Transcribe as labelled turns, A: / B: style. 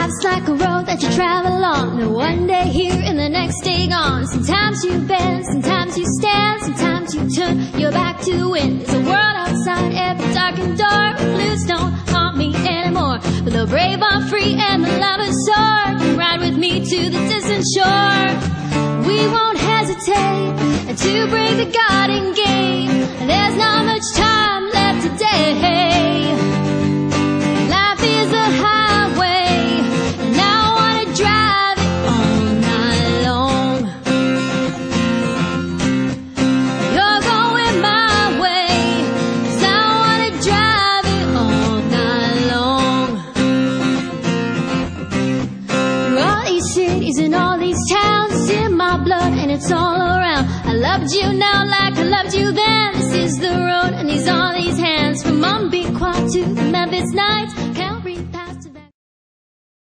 A: Life's like a road that you travel on, and one day here and the next day gone. Sometimes you bend, sometimes you stand, sometimes you turn your back to the wind. There's a world outside every darkened door. Blues don't haunt me anymore, but the brave are free and the lovers soar. Come ride with me to the distant shore. We won't hesitate to break the garden gate. There's not much time left today. Life is a highway, and I wanna drive it all night long. You're going my way, 'cause I wanna drive it all night long. Through all these cities and all these towns, it's in my blood and it's all around. I loved you now like I loved you then. This is the road and these are these hands. From Mumbai to the Memphis nights,